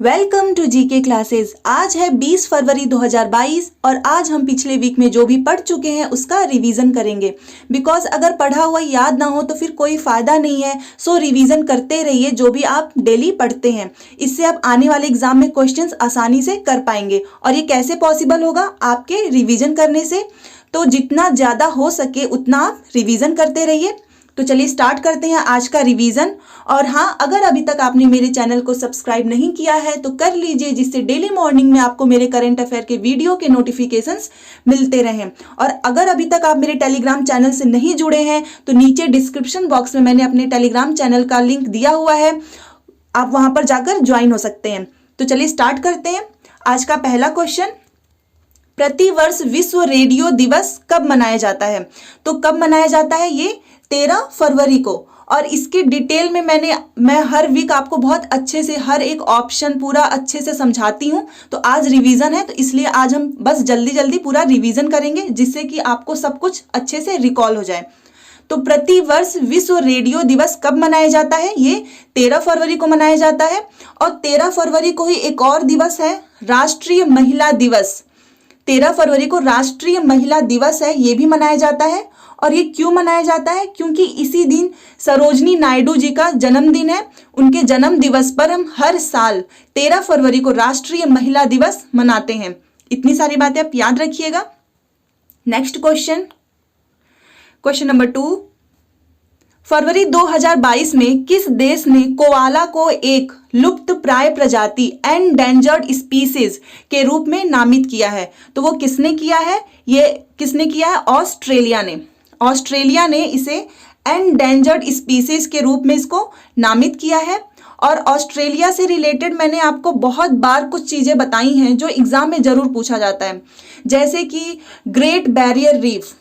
Welcome to GK classes. आज है 20 फरवरी 2022 और आज हम पिछले वीक में जो भी पढ़ चुके हैं उसका रिवीजन करेंगे। बिकॉज अगर पढ़ा हुआ याद ना हो तो फिर कोई फ़ायदा नहीं है। सो रिवीजन करते रहिए जो भी आप डेली पढ़ते हैं। इससे आप आने वाले एग्जाम में क्वेश्चंस आसानी से कर पाएंगे। और ये कैसे पॉसिबल होगा? आपके रिवीजन करने से। तो जितना ज़्यादा हो सके उतना आप रिवीजन करते रहिए। तो चलिए स्टार्ट करते हैं आज का रिवीजन। और हाँ, अगर अभी तक आपने मेरे चैनल को सब्सक्राइब नहीं किया है तो कर लीजिए, जिससे डेली मॉर्निंग में आपको मेरे करंट अफेयर के वीडियो के नोटिफिकेशंस मिलते रहें। और अगर अभी तक आप मेरे टेलीग्राम चैनल से नहीं जुड़े हैं तो नीचे डिस्क्रिप्शन बॉक्स में मैंने अपने टेलीग्राम चैनल का लिंक दिया हुआ है, आप वहां पर जाकर ज्वाइन हो सकते हैं। तो चलिए स्टार्ट करते हैं। आज का पहला क्वेश्चन, प्रतिवर्ष विश्व रेडियो दिवस कब मनाया जाता है? तो कब मनाया जाता है? ये 13 फरवरी को। और इसके डिटेल में मैं हर वीक आपको बहुत अच्छे से हर एक ऑप्शन पूरा अच्छे से समझाती हूँ। तो आज रिवीजन है तो इसलिए आज हम बस जल्दी जल्दी पूरा रिवीजन करेंगे, जिससे कि आपको सब कुछ अच्छे से रिकॉल हो जाए। तो प्रतिवर्ष विश्व रेडियो दिवस कब मनाया जाता है? ये 13 फरवरी को मनाया जाता है। और 13 फरवरी को ही एक और दिवस है, राष्ट्रीय महिला दिवस। 13 फरवरी को राष्ट्रीय महिला दिवस है, ये भी मनाया जाता है। और ये क्यों मनाया जाता है? क्योंकि इसी दिन सरोजनी नायडू जी का जन्मदिन है। उनके जन्म दिवस पर हम हर साल 13 फरवरी को राष्ट्रीय महिला दिवस मनाते हैं। इतनी सारी बातें आप याद रखिएगा। नेक्स्ट क्वेश्चन, क्वेश्चन नंबर 2, फरवरी 2022 में किस देश ने कोआला को एक लुप्त प्राय प्रजाति एंडेंजर्ड स्पीसीज के रूप में नामित किया है? तो वो किसने किया है? ये किसने किया है? ऑस्ट्रेलिया ने। ऑस्ट्रेलिया ने इसे एंडेंजर्ड स्पीसीज के रूप में इसको नामित किया है। और ऑस्ट्रेलिया से रिलेटेड मैंने आपको बहुत बार कुछ चीजें बताई हैं जो एग्जाम में जरूर पूछा जाता है, जैसे कि ग्रेट बैरियर रीफ।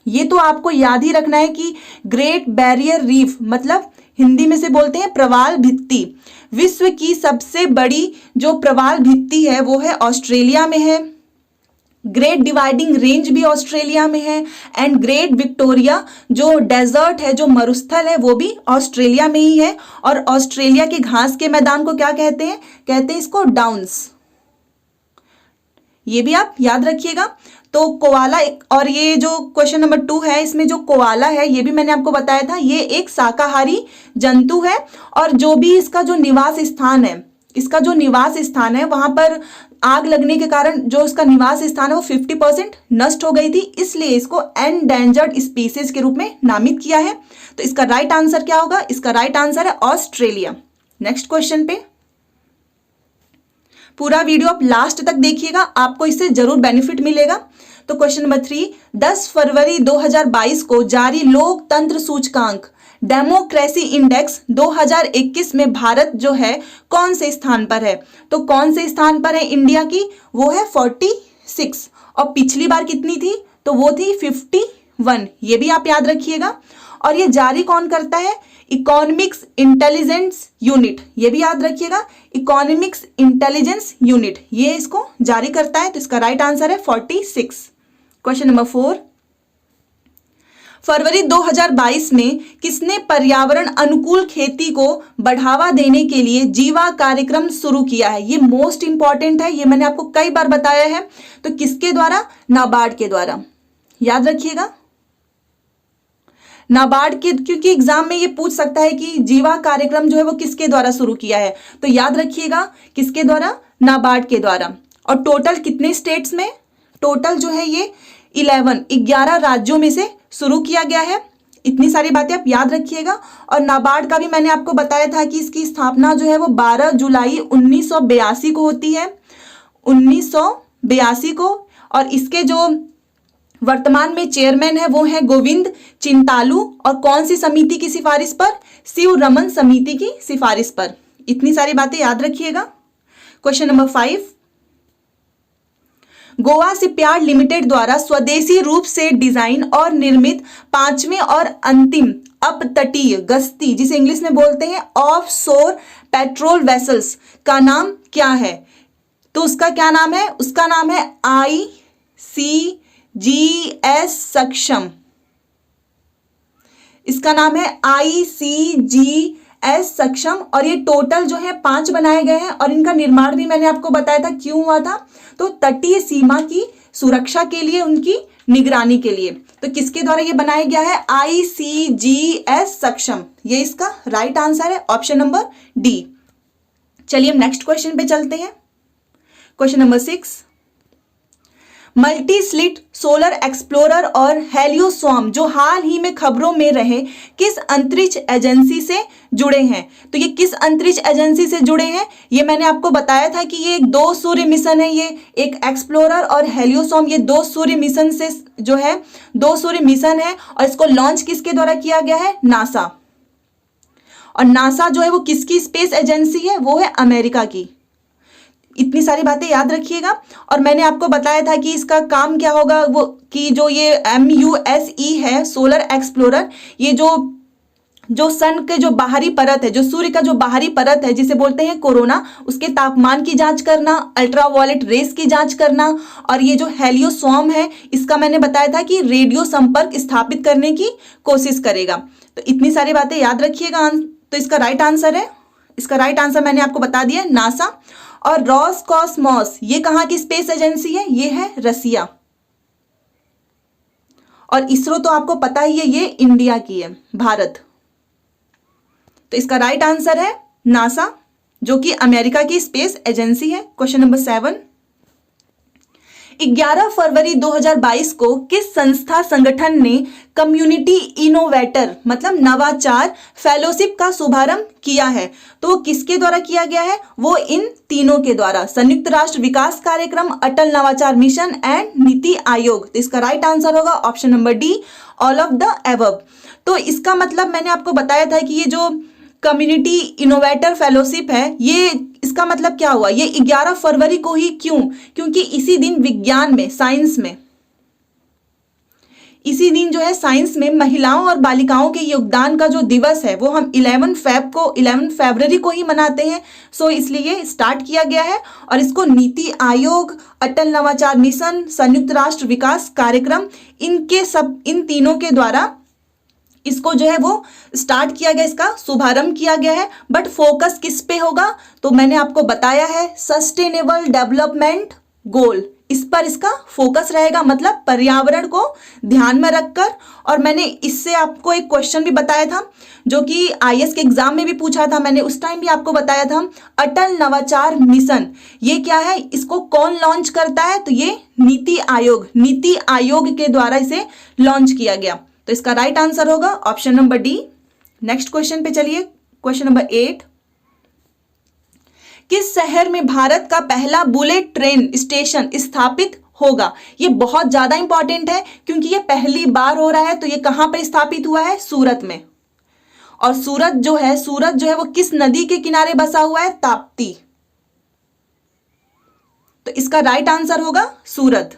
ये तो आपको याद ही रखना है कि ग्रेट बैरियर रीफ मतलब हिंदी में से बोलते हैं प्रवाल भित्ति। विश्व की सबसे बड़ी जो प्रवाल भित्ति है वो है ऑस्ट्रेलिया में है। ग्रेट डिवाइडिंग रेंज भी ऑस्ट्रेलिया में है। एंड ग्रेट विक्टोरिया जो डेजर्ट है, जो मरुस्थल है, वो भी ऑस्ट्रेलिया में ही है। और ऑस्ट्रेलिया के घास के मैदान को क्या कहते हैं? कहते हैं इसको डाउन्स। ये भी आप याद रखिएगा। तो कोआला और ये जो क्वेश्चन नंबर 2 है, इसमें जो कोआला है ये भी मैंने आपको बताया था, ये एक शाकाहारी जंतु है। और जो भी इसका जो निवास स्थान है वहां पर आग लगने के कारण जो उसका निवास स्थान है वो 50% नष्ट हो गई थी, इसलिए इसको एंडेंजर्ड स्पीसीज के रूप में नामित किया है। तो इसका राइट आंसर क्या होगा? इसका राइट आंसर है ऑस्ट्रेलिया। नेक्स्ट क्वेश्चन पे पूरा वीडियो आप लास्ट तक देखिएगा, आपको इससे जरूर बेनिफिट मिलेगा। तो क्वेश्चन नंबर 3, 10 फरवरी 2022 को जारी लोकतंत्र सूचकांक डेमोक्रेसी इंडेक्स 2021 में भारत जो है कौन से स्थान पर है? तो कौन से स्थान पर है इंडिया की? वो है 46। और पिछली बार कितनी थी? तो वो थी 51। ये भी आप याद रखिएगा। और ये जारी कौन करता है? Economics intelligence unit. ये भी याद रखिएगा, इकोनॉमिक्स इंटेलिजेंस यूनिट ये इसको जारी करता है। तो इसका राइट आंसर है 46। क्वेश्चन नंबर 4, फरवरी 2022 में किसने पर्यावरण अनुकूल खेती को बढ़ावा देने के लिए जीवा कार्यक्रम शुरू किया है? ये मोस्ट इंपॉर्टेंट है, ये मैंने आपको कई बार बताया है। तो किसके द्वारा? नाबार्ड के द्वारा। याद रखिएगा, नाबार्ड के, क्योंकि एग्जाम में ये पूछ सकता है कि जीवा कार्यक्रम जो है वो किसके द्वारा शुरू किया है। तो याद रखिएगा किसके द्वारा? नाबार्ड के द्वारा। और टोटल कितने स्टेट्स में? टोटल जो है ये 11 राज्यों में से शुरू किया गया है। इतनी सारी बातें आप याद रखिएगा। और नाबार्ड का भी मैंने आपको बताया था कि इसकी स्थापना जो है वो 12 जुलाई 1982 को होती है, 1982 को। और इसके जो वर्तमान में चेयरमैन है वो है गोविंद चिंतालू। और कौन सी समिति की सिफारिश पर? शिव रमन समिति की सिफारिश पर। इतनी सारी बातें याद रखिएगा। Question number 5, Goa shipyard limited द्वारा स्वदेशी रूप से डिजाइन और निर्मित 5वें और अंतिम अपतटीय गश्ती, जिसे इंग्लिश में बोलते हैं ऑफ शोर पेट्रोल वेसल्स, का नाम क्या है? तो उसका क्या नाम है? उसका नाम है ICGS सक्षम। इसका नाम है ICGS एस सक्षम, और ये टोटल जो है 5 बनाए गए हैं और इनका निर्माण भी मैंने आपको बताया था क्यों हुआ था, तो तटीय सीमा की सुरक्षा के लिए, उनकी निगरानी के लिए। तो किसके द्वारा ये बनाया गया है? ICGS सक्षम। ये इसका राइट आंसर है, ऑप्शन नंबर डी। चलिए हम नेक्स्ट क्वेश्चन पे चलते हैं। Question number 6, multi slit solar explorer और हेलियोस्वार्म जो हाल ही में खबरों में रहे, किस अंतरिक्ष एजेंसी से जुड़े हैं? तो ये किस अंतरिक्ष एजेंसी से जुड़े हैं? ये मैंने आपको बताया था कि ये 2 सूर्य मिशन है, ये एक एक्सप्लोरर और हेलियोस्वार्म, ये 2 सूर्य मिशन से जो है 2 सूर्य मिशन है, और इसको लॉन्च किसके द्वारा किया गया है? नासा। और नासा जो है वो किसकी स्पेस एजेंसी है? वो है अमेरिका की। इतनी सारी बातें याद रखिएगा। और मैंने आपको बताया था कि इसका काम क्या होगा, वो कि जो ये MUSE है सोलर एक्सप्लोरर, ये जो सन के जो बाहरी परत है, जो सूर्य का जो बाहरी परत है जिसे बोलते हैं कोरोना, उसके तापमान की जांच करना, अल्ट्रावायलेट रेस की जांच करना, और ये जो हेलियोस्वार्म है इसका मैंने बताया था कि रेडियो संपर्क स्थापित करने की कोशिश करेगा। तो इतनी सारी बातें याद रखिएगा। तो इसका राइट आंसर है, इसका राइट आंसर मैंने आपको बता दिया, नासा। और रोसकॉस्मोस ये कहां की स्पेस एजेंसी है? ये है रसिया। और इसरो तो आपको पता ही है, ये इंडिया की है, भारत। तो इसका राइट आंसर है नासा, जो कि अमेरिका की स्पेस एजेंसी है। क्वेश्चन नंबर 7, 11 फरवरी 2022 को किस संस्था संगठन ने कम्युनिटी इनोवेटर मतलब नवाचार फेलोशिप का शुभारंभ किया है? तो वो किसके द्वारा किया गया है? वो इन तीनों के द्वारा, संयुक्त राष्ट्र विकास कार्यक्रम, अटल नवाचार मिशन एंड नीति आयोग। तो इसका राइट आंसर होगा option number D, all of the above. तो इसका मतलब मैंने आपको बताया था कि ये जो कम्युनिटी इनोवेटर फेलोशिप है, ये इसका मतलब क्या हुआ? ये 11 फरवरी को ही क्यों? क्योंकि इसी दिन विज्ञान में, साइंस में, इसी दिन जो है साइंस में महिलाओं और बालिकाओं के योगदान का जो दिवस है वो हम 11 फरवरी को ही मनाते हैं। सो इसलिए स्टार्ट किया गया है, और इसको नीति आयोग, अटल नवाचार मिशन, संयुक्त राष्ट्र विकास कार्यक्रम, इन तीनों के द्वारा इसको जो है वो स्टार्ट किया गया, इसका शुभारंभ किया गया है। बट फोकस किस पे होगा? तो मैंने आपको बताया है सस्टेनेबल डेवलपमेंट गोल, इस पर इसका फोकस रहेगा, मतलब पर्यावरण को ध्यान में रखकर। और मैंने इससे आपको एक क्वेश्चन भी बताया था जो कि IAS के एग्जाम में भी पूछा था, मैंने उस टाइम भी आपको बताया था, अटल नवाचार मिशन ये क्या है, इसको कौन लॉन्च करता है? तो ये नीति आयोग के द्वारा इसे लॉन्च किया गया। तो इसका राइट आंसर होगा option number D. Next question पे चलिए, क्वेश्चन नंबर 8, किस शहर में भारत का पहला बुलेट ट्रेन स्टेशन स्थापित होगा? ये बहुत ज्यादा इंपॉर्टेंट है क्योंकि ये पहली बार हो रहा है। तो ये कहां पर स्थापित हुआ है? सूरत में। और सूरत जो है वो किस नदी के किनारे बसा हुआ है? ताप्ती। तो इसका राइट आंसर होगा सूरत,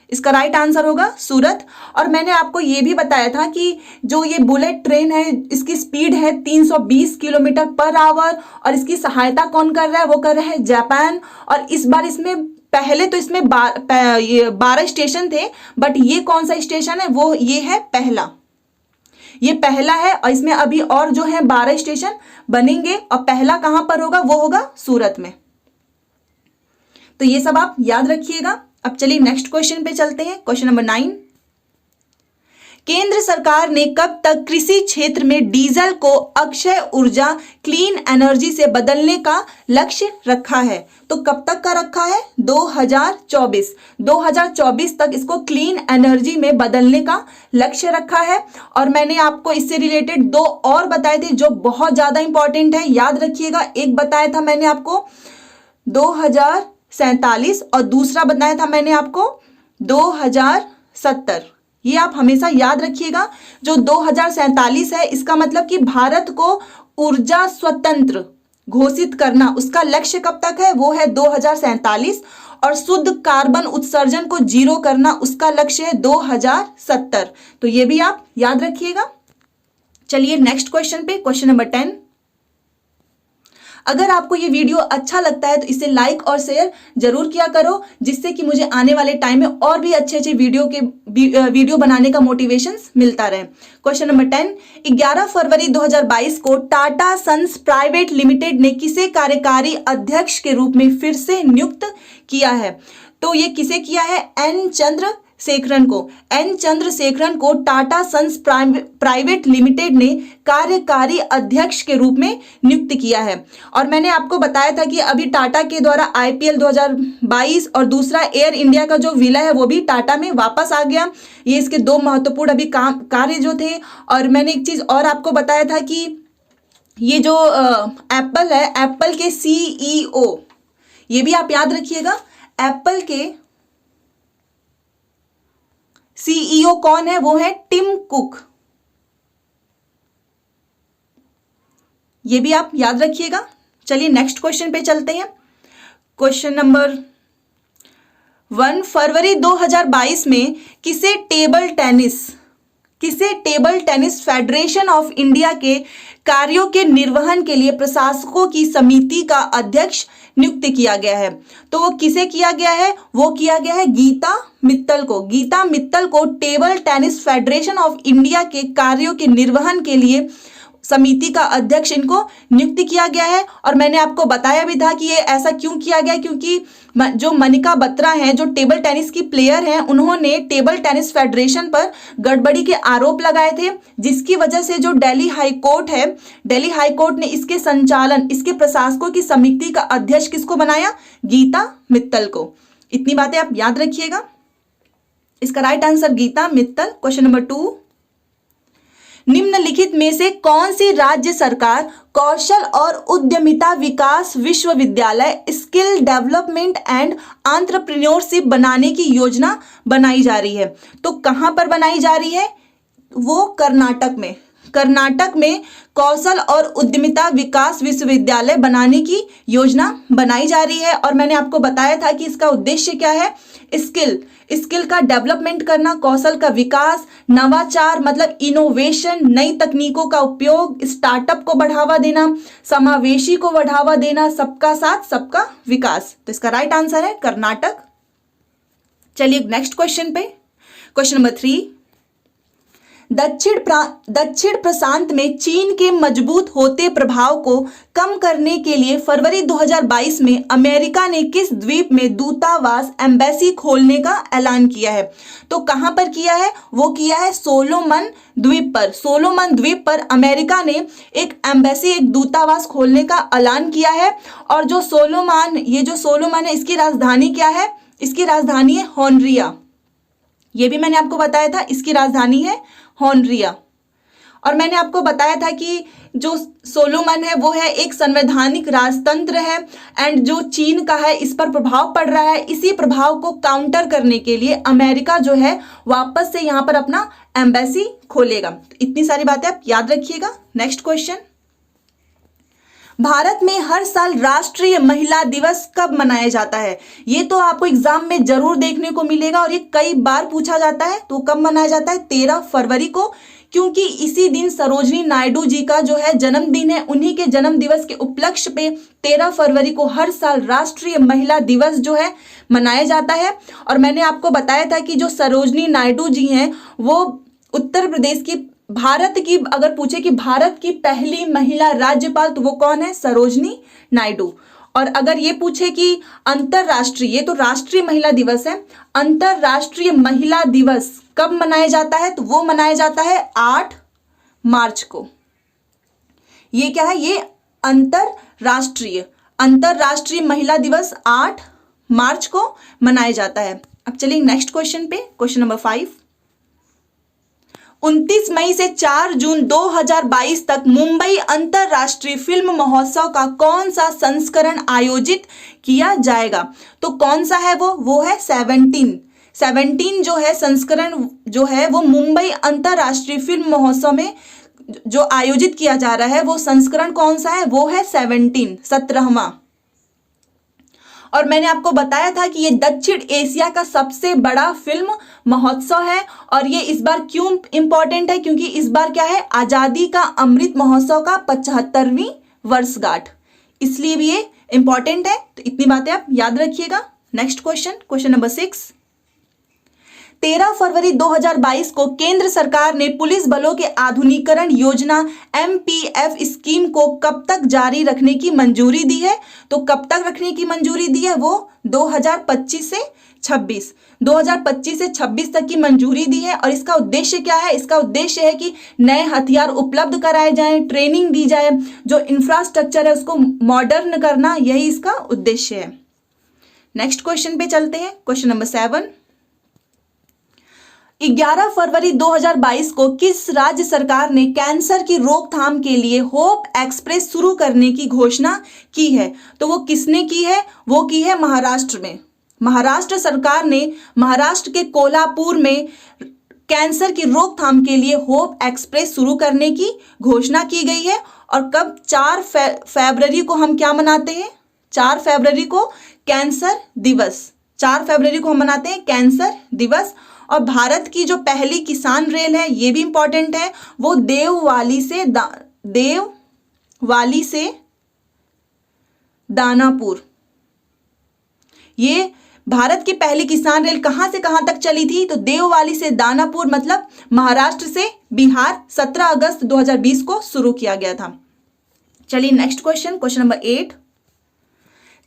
इसका राइट आंसर होगा सूरत। और मैंने आपको ये भी बताया था कि जो ये बुलेट ट्रेन है इसकी स्पीड है 320 किलोमीटर पर आवर, और इसकी सहायता कौन कर रहा है? वो कर रहा है जापान। और इस बार इसमें पहले तो इसमें 12 स्टेशन थे, बट ये कौन सा स्टेशन है? वो ये है पहला, ये पहला है। और इसमें अभी और जो है 12 स्टेशन बनेंगे, और पहला कहां पर होगा? वो होगा सूरत में। तो ये सब आप याद रखिएगा। अब चलिए नेक्स्ट क्वेश्चन पे चलते हैं, क्वेश्चन नंबर 9, केंद्र सरकार ने कब तक कृषि क्षेत्र में डीजल को अक्षय ऊर्जा क्लीन एनर्जी से बदलने का लक्ष्य रखा है? तो कब तक का रखा है? 2024 तक इसको क्लीन एनर्जी में बदलने का लक्ष्य रखा है। और मैंने आपको इससे रिलेटेड 2 और बताए थे जो बहुत ज्यादा इंपॉर्टेंट है, याद रखिएगा। एक बताया था मैंने आपको 2047 और दूसरा बताया था मैंने आपको 2070। ये आप हमेशा याद रखिएगा। जो 2047 है इसका मतलब कि भारत को ऊर्जा स्वतंत्र घोषित करना, उसका लक्ष्य कब तक है? वो है 2047। और शुद्ध कार्बन उत्सर्जन को 0 करना, उसका लक्ष्य है 2070। तो ये भी आप याद रखिएगा। चलिए नेक्स्ट क्वेश्चन पे, क्वेश्चन नंबर 10, अगर आपको ये वीडियो अच्छा लगता है तो इसे लाइक और शेयर जरूर किया करो, जिससे कि मुझे आने वाले टाइम में और भी अच्छे अच्छे वीडियो बनाने का मोटिवेशन मिलता रहे। क्वेश्चन नंबर 10, 11 फरवरी 2022 को टाटा सन्स प्राइवेट लिमिटेड ने किसे कार्यकारी अध्यक्ष के रूप में फिर से नियुक्त किया है? तो ये किसे किया है? एन चंद्रशेखरन को। एन चंद्रशेखरन को टाटा सन्स प्राइवेट लिमिटेड ने कार्यकारी अध्यक्ष के रूप में नियुक्त किया है। और मैंने आपको बताया था कि अभी टाटा के द्वारा IPL 2022 और दूसरा एयर इंडिया का जो विलय है वो भी टाटा में वापस आ गया। ये इसके दो महत्वपूर्ण अभी कार्य जो थे। और मैंने एक चीज और आपको बताया था कि ये जो एप्पल है, एप्पल के CEO, ये भी आप याद रखिएगा, एप्पल के CEO कौन है? वो है टिम कुक। ये भी आप याद रखिएगा। चलिए नेक्स्ट क्वेश्चन पे चलते हैं। क्वेश्चन नंबर 1, फरवरी 2022 में किसे table tennis federation of India के कार्यों के निर्वहन के लिए प्रशासकों की समिति का अध्यक्ष नियुक्त किया गया है? तो वो किसे किया गया है? वो किया गया है गीता मित्तल को। गीता मित्तल को table tennis federation of India के कार्यों के निर्वहन के लिए समिति का अध्यक्ष इनको नियुक्त किया गया है। और मैंने आपको बताया भी था कि ये ऐसा क्यों किया गया, क्योंकि जो मनिका बत्रा हैं, जो टेबल टेनिस की प्लेयर हैं, उन्होंने टेबल टेनिस फेडरेशन पर गड़बड़ी के आरोप लगाए थे, जिसकी वजह से जो दिल्ली हाई कोर्ट है, दिल्ली हाई कोर्ट ने इसके संचालन, इसके प्रशासकों की समिति का अध्यक्ष किसको बनाया? गीता मित्तल को। इतनी बातें आप याद रखिएगा। इसका right answer Geeta Mittal. Question number 2, निम्नलिखित में से कौन सी राज्य सरकार कौशल और उद्यमिता विकास विश्वविद्यालय स्किल डेवलपमेंट एंड एंटरप्रेन्योरशिप बनाने की योजना बनाई जा रही है? तो कहां पर बनाई जा रही है? वो कर्नाटक में। कर्नाटक में कौशल और उद्यमिता विकास विश्वविद्यालय बनाने की योजना बनाई जा रही है। और मैंने आपको बताया था कि इसका उद्देश्य क्या है? स्किल का डेवलपमेंट करना, कौशल का विकास, नवाचार मतलब इनोवेशन, नई तकनीकों का उपयोग, स्टार्टअप को बढ़ावा देना, समावेशी को बढ़ावा देना, सबका साथ सबका विकास। तो इसका राइट आंसर है कर्नाटक। चलिए नेक्स्ट क्वेश्चन पे। क्वेश्चन नंबर 3, दक्षिण प्रशांत में चीन के मजबूत होते प्रभाव को कम करने के लिए फरवरी 2022 में अमेरिका ने किस द्वीप में दूतावास एम्बेसी खोलने का ऐलान किया है? तो कहां पर किया है? वो किया है सोलोमन द्वीप पर। सोलोमन द्वीप पर अमेरिका ने एक एम्बेसी, एक दूतावास खोलने का ऐलान किया है। और जो सोलोमन है, इसकी राजधानी क्या है? इसकी राजधानी है होनरिया। ये भी मैंने आपको बताया था, इसकी राजधानी है होनरिया। और मैंने आपको बताया था कि जो सोलोमन है वो है एक संवैधानिक राजतंत्र है, एंड जो चीन का है इस पर प्रभाव पड़ रहा है। इसी प्रभाव को काउंटर करने के लिए अमेरिका जो है वापस से यहाँ पर अपना एम्बेसी खोलेगा। इतनी सारी बातें आप याद रखिएगा। नेक्स्ट क्वेश्चन, भारत में हर साल राष्ट्रीय महिला दिवस कब मनाया जाता है? ये तो आपको एग्जाम में जरूर देखने को मिलेगा और ये कई बार पूछा जाता है। तो कब मनाया जाता है? 13 फरवरी को, क्योंकि इसी दिन सरोजनी नायडू जी का जो है जन्मदिन है। उन्हीं के जन्म दिवस के उपलक्ष्य पे 13 फरवरी को हर साल राष्ट्रीय महिला दिवस जो है मनाया जाता है। और मैंने आपको बताया था कि जो सरोजनी नायडू जी हैं वो उत्तर प्रदेश की, भारत की अगर पूछे कि भारत की पहली महिला राज्यपाल, तो वो कौन है? सरोजनी नायडू। और अगर ये पूछे कि अंतरराष्ट्रीय, ये तो राष्ट्रीय महिला दिवस है, अंतरराष्ट्रीय महिला दिवस कब मनाया जाता है? तो वो मनाया जाता है 8 मार्च को। ये क्या है? ये अंतरराष्ट्रीय महिला दिवस 8 मार्च को मनाया जाता है। अब चलिए नेक्स्ट क्वेश्चन पे। क्वेश्चन नंबर 5, 29 मई से 4 जून 2022 तक मुंबई अंतरराष्ट्रीय फिल्म महोत्सव का कौन सा संस्करण आयोजित किया जाएगा? तो कौन सा है वो है 17 जो है संस्करण जो है वो मुंबई अंतरराष्ट्रीय फिल्म महोत्सव में जो आयोजित किया जा रहा है वो संस्करण कौन सा है? वो है 17वां। और मैंने आपको बताया था कि ये दक्षिण एशिया का सबसे बड़ा फिल्म महोत्सव है। और ये इस बार क्यों इंपॉर्टेंट है? क्योंकि इस बार क्या है? आजादी का अमृत महोत्सव का 75वीं वर्षगांठ। इसलिए भी ये इंपॉर्टेंट है। तो इतनी बातें आप याद रखिएगा। Next question, question number 6। 13 फरवरी 2022 को केंद्र सरकार ने पुलिस बलों के आधुनिकीकरण योजना MPF स्कीम को कब तक जारी रखने की मंजूरी दी है? तो कब तक रखने की मंजूरी दी है? वो 2025 से 26 2025 से 26 तक की मंजूरी दी है। और इसका उद्देश्य क्या है? इसका उद्देश्य है कि नए हथियार उपलब्ध कराए जाएं, ट्रेनिंग दी जाए, जो इंफ्रास्ट्रक्चर है उसको मॉडर्न करना, यही इसका उद्देश्य है। नेक्स्ट क्वेश्चन पे चलते हैं, क्वेश्चन नंबर 7। 11 फरवरी 2022 को किस राज्य सरकार ने कैंसर की रोकथाम के लिए होप एक्सप्रेस शुरू करने की घोषणा की है? तो वो किसने की है? वो की है महाराष्ट्र में। महाराष्ट्र सरकार ने महाराष्ट्र के कोल्हापुर में कैंसर की रोकथाम के लिए होप एक्सप्रेस शुरू करने की घोषणा की गई है। और कब? 4 फरवरी को हम क्या मनाते हैं? 4 फरवरी को कैंसर दिवस। 4 फरवरी को हम मनाते हैं कैंसर दिवस। और भारत की जो पहली किसान रेल है, ये भी इंपॉर्टेंट है, वो देववाली से दानापुर। ये भारत की पहली किसान रेल कहां से कहां तक चली थी? तो देववाली से दानापुर, मतलब महाराष्ट्र से बिहार, 17 अगस्त 2020 को शुरू किया गया था। चलिए नेक्स्ट क्वेश्चन, क्वेश्चन नंबर 8।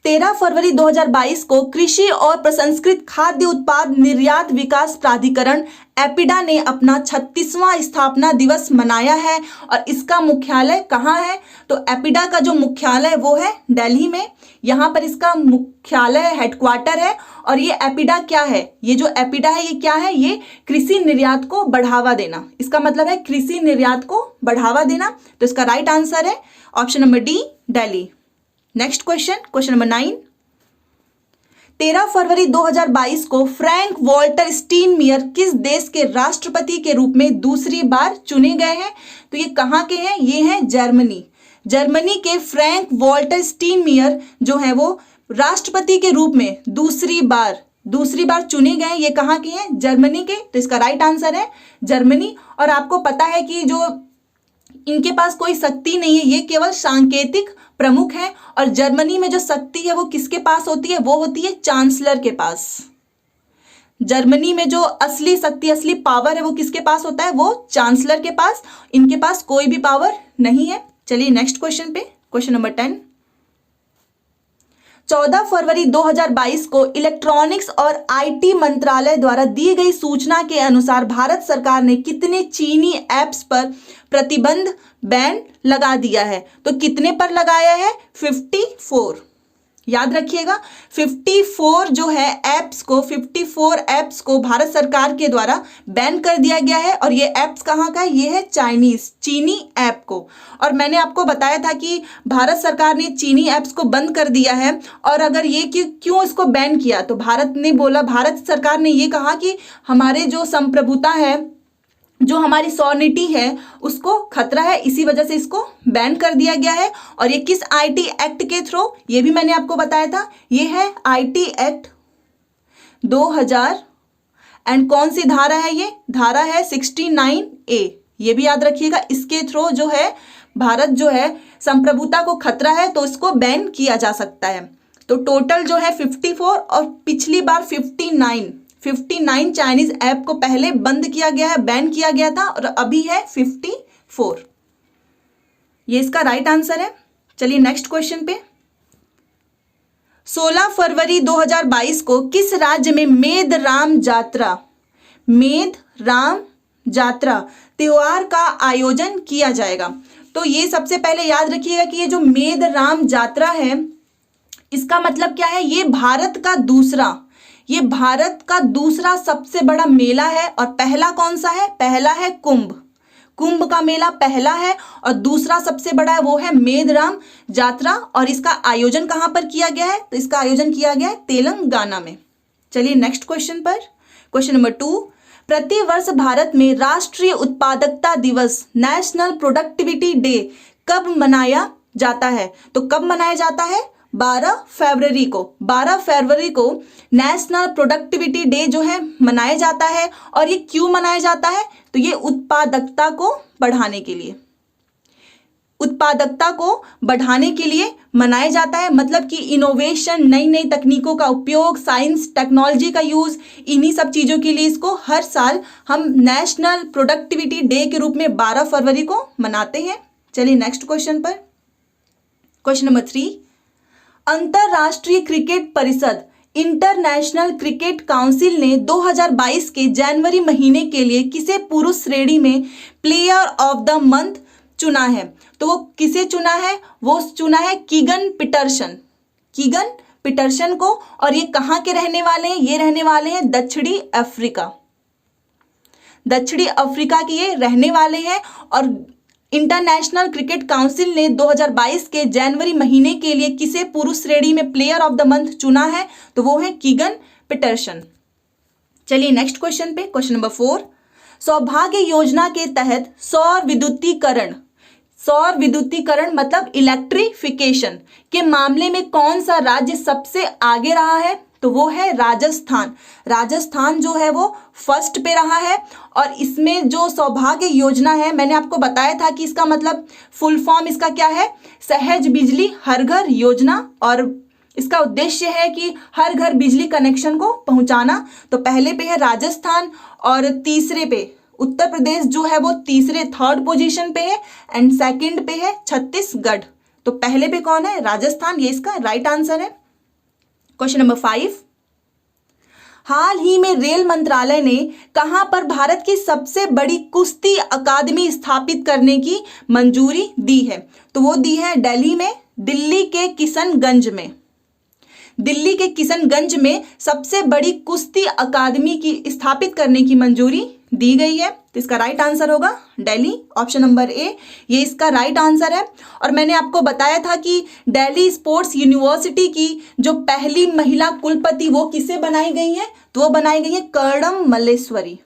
13 फरवरी 2022 को कृषि और प्रसंस्कृत खाद्य उत्पाद निर्यात विकास प्राधिकरण एपिडा ने अपना 36वां स्थापना दिवस मनाया है। और इसका मुख्यालय कहाँ है? तो एपिडा का जो मुख्यालय है वो है दिल्ली में। यहाँ पर इसका मुख्यालय हेडक्वार्टर है। और ये एपिडा क्या है? ये जो एपिडा है ये क्या है? ये कृषि निर्यात को बढ़ावा देना, इसका मतलब है कृषि निर्यात को बढ़ावा देना। तो इसका राइट आंसर है option number D, Delhi. Next question, question number 9। 13 फरवरी 2022 को फ्रैंक वॉल्टर स्टीनमियर किस देश के राष्ट्रपति के रूप में दूसरी बार चुने गए हैं? तो ये कहाँ के हैं? ये हैं जर्मनी। जर्मनी के फ्रैंक वॉल्टर स्टीनमियर जो है वो राष्ट्रपति के रूप में दूसरी बार चुने गए। ये कहाँ के हैं? जर्मनी के। तो इसका राइट आंसर है जर्मनी। और आपको पता है कि जो इनके पास कोई शक्ति नहीं है, ये केवल सांकेतिक प्रमुख है। और जर्मनी में जो शक्ति है वो किसके पास होती है? वो होती है चांसलर के पास। जर्मनी में जो असली शक्ति, असली पावर है वो किसके पास होता है? वो चांसलर के पास। इनके पास कोई भी पावर नहीं है। चलिए नेक्स्ट क्वेश्चन पे, क्वेश्चन नंबर 10। 14 फरवरी 2022 को इलेक्ट्रॉनिक्स और IT मंत्रालय द्वारा दी गई सूचना के अनुसार भारत सरकार ने कितने चीनी ऐप्स पर प्रतिबंध बैन लगा दिया है? तो कितने पर लगाया है? 54। याद रखिएगा 54 जो है ऐप्स को, 54 ऐप्स को भारत सरकार के द्वारा बैन कर दिया गया है। और ये ऐप्स कहाँ का है? ये है चीनी ऐप को। और मैंने आपको बताया था कि भारत सरकार ने चीनी ऐप्स को बंद कर दिया है। और अगर ये क्यों इसको बैन किया? तो भारत सरकार ने ये कहा कि हमारे जो संप्रभुता है, जो हमारी सॉवर्निटी है, उसको खतरा है, इसी वजह से इसको बैन कर दिया गया है। और ये किस IT एक्ट के थ्रू? ये भी मैंने आपको बताया था, ये है IT एक्ट 2000। एंड कौन सी धारा है? ये धारा है 69A। ये भी याद रखिएगा। इसके थ्रू जो है भारत जो है संप्रभुता को खतरा है तो इसको बैन किया जा सकता है। तो टोटल जो है 54 और पिछली बार 59 चाइनीज ऐप को पहले बंद किया गया है, बैन किया गया था। और अभी है 54। ये इसका राइट आंसर है। चलिए नेक्स्ट क्वेश्चन पे। 16 फरवरी 2022 को किस राज्य में मेद राम जात्रा त्योहार का आयोजन किया जाएगा? तो ये सबसे पहले याद रखिएगा कि ये जो मेद राम जात्रा है, इसका मतलब क्या है? ये भारत का दूसरा सबसे बड़ा मेला है। और पहला कौन सा है? पहला है कुंभ का मेला पहला है। और दूसरा सबसे बड़ा है वो है मेदराम जात्रा। और इसका आयोजन कहाँ पर किया गया है? तो इसका आयोजन किया गया है तेलंगाना में। चलिए नेक्स्ट क्वेश्चन पर, क्वेश्चन नंबर 2। प्रतिवर्ष भारत में राष्ट्रीय उत्पादकता दिवस नेशनल प्रोडक्टिविटी डे कब मनाया जाता है? तो कब मनाया जाता है? 12 फरवरी को। 12 फरवरी को नेशनल प्रोडक्टिविटी डे जो है मनाया जाता है। और ये क्यों मनाया जाता है? तो ये उत्पादकता को बढ़ाने के लिए। उत्पादकता को बढ़ाने के लिए मनाया जाता है। मतलब कि इनोवेशन, नई नई तकनीकों का उपयोग, साइंस टेक्नोलॉजी का यूज, इन्हीं सब चीज़ों के लिए इसको हर साल हम नेशनल प्रोडक्टिविटी डे के रूप में 12 फरवरी को मनाते हैं। चलिए नेक्स्ट क्वेश्चन पर। क्वेश्चन नंबर 3, अंतरराष्ट्रीय क्रिकेट परिषद इंटरनेशनल क्रिकेट काउंसिल ने 2022 के जनवरी महीने के लिए किसे पुरुष श्रेणी में प्लेयर ऑफ द मंथ चुना है? तो वो किसे चुना है? वो चुना है कीगन पीटरसन को। और ये कहाँ के रहने वाले हैं? ये रहने वाले हैं दक्षिणी अफ्रीका के ये रहने वाले हैं। और इंटरनेशनल क्रिकेट काउंसिल ने 2022 के जनवरी महीने के लिए किसे पुरुष श्रेणी में प्लेयर ऑफ द मंथ चुना है? तो वो है कीगन पीटरसन। चलिए नेक्स्ट क्वेश्चन पे। क्वेश्चन नंबर 4, सौभाग्य योजना के तहत सौर विद्युतीकरण मतलब इलेक्ट्रिफिकेशन के मामले में कौन सा राज्य सबसे आगे रहा है? तो वो है राजस्थान जो है वो फर्स्ट पे रहा है। और इसमें जो सौभाग्य योजना है, मैंने आपको बताया था कि इसका मतलब फुल फॉर्म इसका क्या है? सहज बिजली हर घर योजना। और इसका उद्देश्य है कि हर घर बिजली कनेक्शन को पहुंचाना। तो पहले पे है राजस्थान और तीसरे पे उत्तर प्रदेश जो है वो थर्ड पोजीशन पे है एंड सेकंड पे है छत्तीसगढ़। तो पहले पे कौन है? राजस्थान। ये इसका राइट आंसर है। क्वेश्चन नंबर 5, हाल ही में रेल मंत्रालय ने कहां पर भारत की सबसे बड़ी कुश्ती अकादमी स्थापित करने की मंजूरी दी है? तो वो दी है दिल्ली के किशनगंज में सबसे बड़ी कुश्ती अकादमी की स्थापित करने की मंजूरी दी गई है। तो इसका राइट आंसर होगा दिल्ली, ऑप्शन नंबर ए, ये इसका राइट आंसर है। और मैंने आपको बताया था कि दिल्ली स्पोर्ट्स यूनिवर्सिटी की जो पहली महिला कुलपति वो किसे बनाई गई है? तो वो बनाई गई है कर्णम मल्लेश्वरी।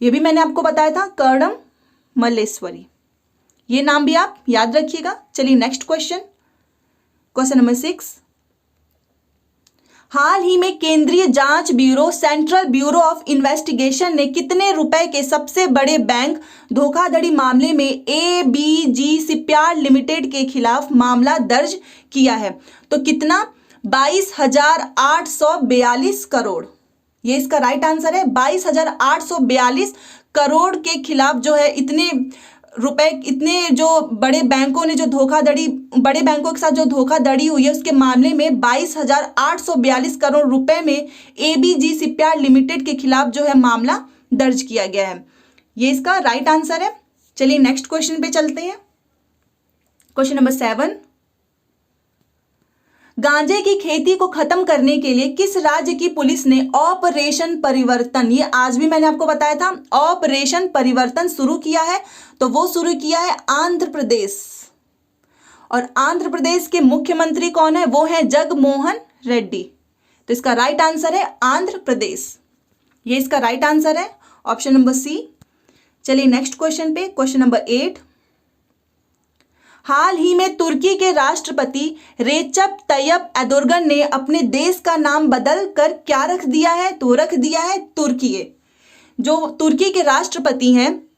ये भी मैंने आपको बताया था, कर्णम मल्लेश्वरी। ये नाम भी आप याद रखिएगा। चलिए नेक्स्ट क्वेश्चन। क्वेश्चन नंबर 6, हाल ही में केंद्रीय जांच bureau central bureau of investigation ने कितने रुपए के सबसे बड़े बैंक धोखाधड़ी मामले में ABG शिपयार्ड लिमिटेड के खिलाफ मामला दर्ज किया है? तो कितना? 22,842 करोड़। ये इसका राइट आंसर है। 22,842 करोड़ के खिलाफ जो है इतने जो बड़े बैंकों ने जो धोखाधड़ी, बड़े बैंकों के साथ जो धोखाधड़ी हुई है उसके मामले में 22,842 करोड़ रुपए में ABG शिपयार्ड लिमिटेड के खिलाफ जो है मामला दर्ज किया गया है। ये इसका राइट आंसर है। चलिए नेक्स्ट क्वेश्चन पे चलते हैं। क्वेश्चन नंबर 7, गांजे की खेती को खत्म करने के लिए किस राज्य की पुलिस ने ऑपरेशन परिवर्तन, ये आज भी मैंने आपको बताया था, ऑपरेशन परिवर्तन शुरू किया है? तो वो शुरू किया है आंध्र प्रदेश। और आंध्र प्रदेश के मुख्यमंत्री कौन है? वो है जगनमोहन रेड्डी। तो इसका राइट आंसर है आंध्र प्रदेश। ये इसका राइट आंसर है, ऑप्शन नंबर सी। चलिए नेक्स्ट क्वेश्चन पे। क्वेश्चन नंबर 8, हाल ही में तुर्की के राष्ट्रपति रेचप तैयब एर्दोगन ने अपने देश का नाम बदल कर क्या रख दिया है? तो रख दिया है तुर्कीये। जो तुर्की के राष्ट्रपति हैं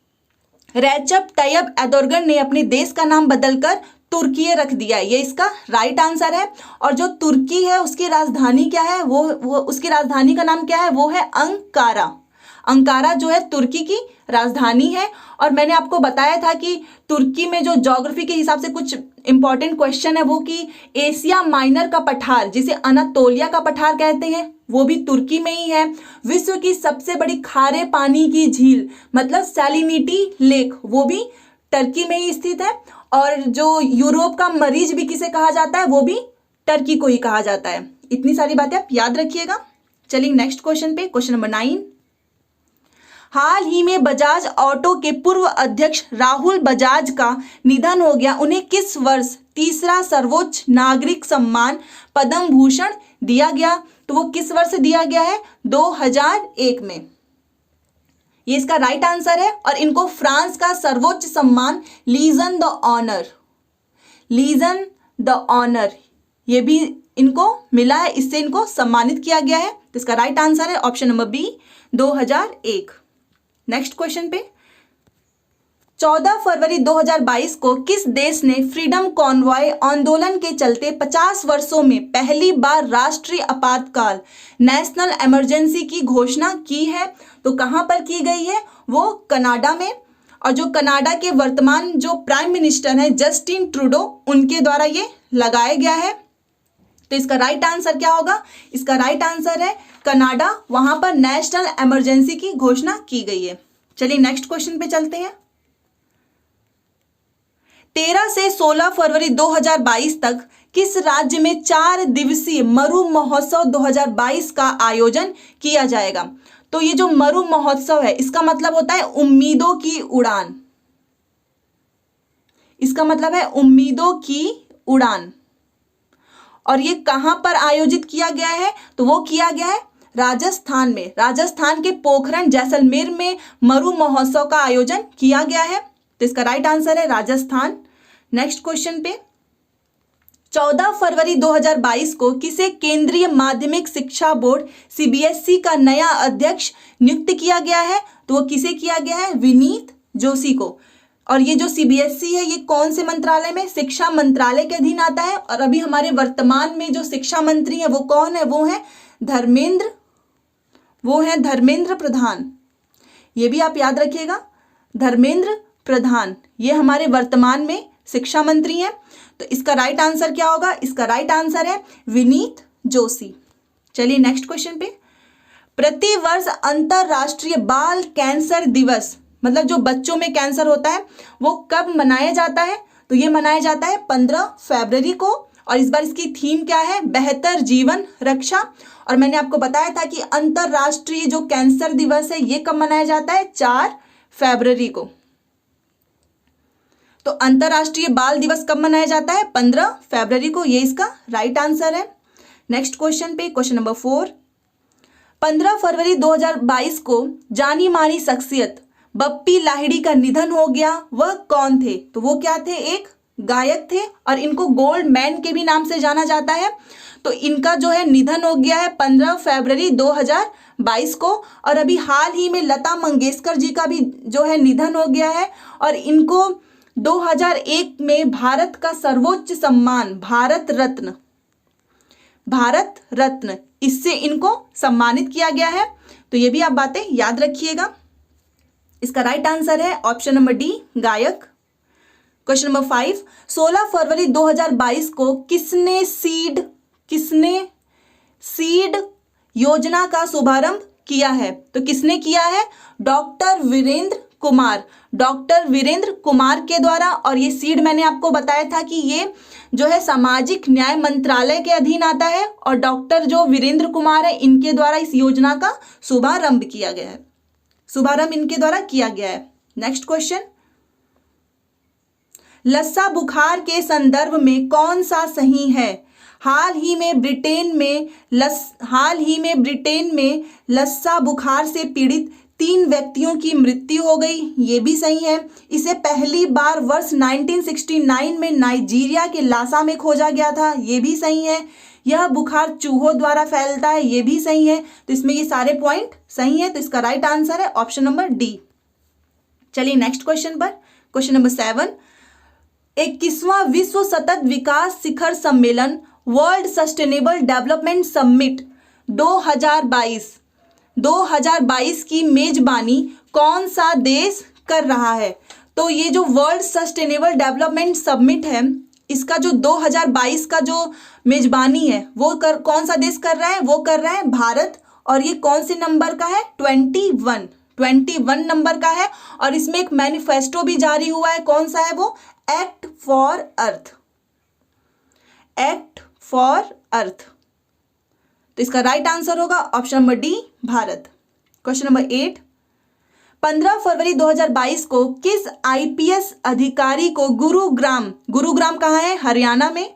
रेचप तैयब एर्दोगन ने अपने देश का नाम बदलकर तुर्कीये रख दिया है। ये इसका राइट आंसर है। और जो तुर्की है उसकी राजधानी क्या है? वो उसकी राजधानी का नाम क्या है? वो है अंकारा। अंकारा जो है तुर्की की राजधानी है। और मैंने आपको बताया था कि तुर्की में जो ज्योग्राफी के हिसाब से कुछ इंपॉर्टेंट क्वेश्चन है वो कि एशिया माइनर का पठार, जिसे अनातोलिया का पठार कहते हैं, वो भी तुर्की में ही है। विश्व की सबसे बड़ी खारे पानी की झील मतलब सैलिनिटी लेक, वो भी टर्की में ही स्थित है। और जो यूरोप का मरीज भी किसे कहा जाता है? वो भी टर्की को ही कहा जाता है। इतनी सारी बातें आप याद रखिएगा। चलिए नेक्स्ट क्वेश्चन पे। क्वेश्चन नंबर 9, हाल ही में बजाज ऑटो के पूर्व अध्यक्ष राहुल बजाज का निधन हो गया। उन्हें किस वर्ष तीसरा सर्वोच्च नागरिक सम्मान पद्म भूषण दिया गया? तो वो किस वर्ष दिया गया है? 2001 में। ये इसका राइट आंसर है। और इनको फ्रांस का सर्वोच्च सम्मान लीजन द ऑनर ये भी इनको मिला है, इससे इनको सम्मानित किया गया है। तो इसका राइट आंसर है option number B, 2001। Next question पे 14 फरवरी 2022 को किस देश ने फ्रीडम कॉन्वॉय आंदोलन के चलते 50 वर्षों में पहली बार राष्ट्रीय आपातकाल नेशनल इमरजेंसी की घोषणा की है? तो कहां पर की गई है? वो कनाडा में। और जो कनाडा के वर्तमान जो प्राइम मिनिस्टर हैं जस्टिन ट्रूडो, उनके द्वारा ये लगाया गया है। तो इसका राइट आंसर क्या होगा? इसका राइट आंसर है कनाडा, वहां पर नेशनल इमरजेंसी की घोषणा की गई है। चलिए नेक्स्ट क्वेश्चन पे चलते हैं। 13 से 16 फरवरी 2022 तक किस राज्य में 4 दिवसीय मरु महोत्सव 2022 का आयोजन किया जाएगा? तो ये जो मरु महोत्सव है इसका मतलब होता है उम्मीदों की उड़ान। इसका मतलब है उम्मीदों की उड़ान। और ये कहां पर आयोजित किया गया है? तो वो किया गया है राजस्थान में। राजस्थान के पोखरण जैसलमेर में मरु महोत्सव का आयोजन किया गया है। तो इसका राइट आंसर है राजस्थान। नेक्स्ट क्वेश्चन पे 14 फरवरी 2022 को किसे केंद्रीय माध्यमिक शिक्षा बोर्ड सीबीएसई का नया अध्यक्ष नियुक्त किया गया है? तो वो किसे किया गया है? विनीत जोशी को। और ये जो सीबीएसई है ये कौन से मंत्रालय में? शिक्षा मंत्रालय के अधीन आता है। और अभी हमारे वर्तमान में जो शिक्षा मंत्री है वो कौन है? वो है धर्मेंद्र प्रधान। ये भी आप याद रखिएगा, धर्मेंद्र प्रधान ये हमारे वर्तमान में शिक्षा मंत्री हैं। तो इसका राइट आंसर क्या होगा? इसका राइट आंसर है विनीत जोशी। चलिए नेक्स्ट क्वेश्चन पे, प्रतिवर्ष अंतरराष्ट्रीय बाल कैंसर दिवस, मतलब जो बच्चों में कैंसर होता है वो कब मनाया जाता है? तो ये मनाया जाता है 15 फरवरी को। और इस बार इसकी थीम क्या है? बेहतर जीवन रक्षा। और मैंने आपको बताया था कि अंतरराष्ट्रीय जो कैंसर दिवस है ये कब मनाया जाता है? 4 फरवरी को। तो अंतरराष्ट्रीय बाल दिवस कब मनाया जाता है? 15 फरवरी को। ये इसका राइट आंसर है। नेक्स्ट क्वेश्चन पे, क्वेश्चन नंबर 4, 15 फरवरी 2022 को जानी मानी शख्सियत बप्पी लाहिड़ी का निधन हो गया। वह कौन थे? तो वो क्या थे? एक गायक थे और इनको गोल्ड मैन के भी नाम से जाना जाता है। तो इनका जो है निधन हो गया है 15 फरवरी 2022 को। और अभी हाल ही में लता मंगेशकर जी का भी जो है निधन हो गया है। और इनको 2001 में भारत का सर्वोच्च सम्मान भारत रत्न इससे इनको सम्मानित किया गया है। तो ये भी आप बातें याद रखिएगा। इसका राइट आंसर है ऑप्शन नंबर डी, गायक। क्वेश्चन नंबर 5, 16 फरवरी 2022 को किसने सीड योजना का शुभारंभ किया है? तो किसने किया है? डॉक्टर वीरेंद्र कुमार के द्वारा। और ये सीड मैंने आपको बताया था कि ये जो है सामाजिक न्याय मंत्रालय के अधीन आता है। और डॉक्टर जो वीरेंद्र कुमार है इनके द्वारा इस योजना का शुभारंभ इनके द्वारा किया गया है। नेक्स्ट क्वेश्चन, लस्सा बुखार के संदर्भ में कौन सा सही है? हाल ही में ब्रिटेन में लस्सा बुखार से पीड़ित 3 व्यक्तियों की मृत्यु हो गई। ये भी सही है। इसे पहली बार वर्ष 1969 में नाइजीरिया के लासा में खोजा गया था। ये भी सही है। यह बुखार चूहों द्वारा फैलता है। ये भी सही है। तो इसमें ये सारे पॉइंट सही है। तो इसका राइट आंसर है ऑप्शन नंबर डी। चलिए नेक्स्ट क्वेश्चन पर, क्वेश्चन नंबर 7, 21वां विश्व सतत विकास शिखर सम्मेलन वर्ल्ड सस्टेनेबल डेवलपमेंट समिट 2022 की मेजबानी कौन सा देश कर रहा है? तो ये जो वर्ल्ड सस्टेनेबल डेवलपमेंट समिट है इसका जो 2022 का जो मेजबानी है वो कौन सा देश कर रहा है? वो कर रहा है भारत। और ये कौन से नंबर का है? 21 नंबर का है। और इसमें एक मैनिफेस्टो भी जारी हुआ है। कौन सा है वो? Act for earth. तो इसका राइट आंसर होगा option number D, Bharat. Question number 8, 15 फरवरी 2022 को किस आईपीएस अधिकारी को गुरुग्राम कहाँ है? हरियाणा में।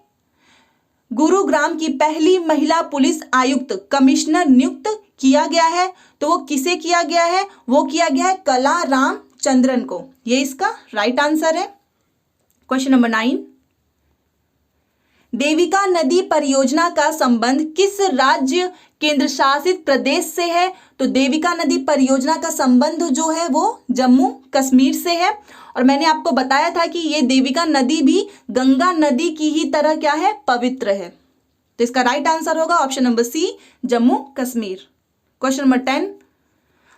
गुरुग्राम की पहली महिला पुलिस आयुक्त कमिश्नर नियुक्त किया गया है। तो वो किसे किया गया है? वो किया गया है कला रामचंद्रन को। ये इसका राइट आंसर है। क्वेश्चन नंबर 9, देविका नदी परियोजना का संबंध किस राज्य केंद्र शासित प्रदेश से है? तो देविका नदी परियोजना का संबंध जो है वो जम्मू कश्मीर से है। और मैंने आपको बताया था कि ये देविका नदी भी गंगा नदी की ही तरह क्या है, पवित्र है। तो इसका राइट आंसर होगा option number C, Jammu Kashmir. Question number 10,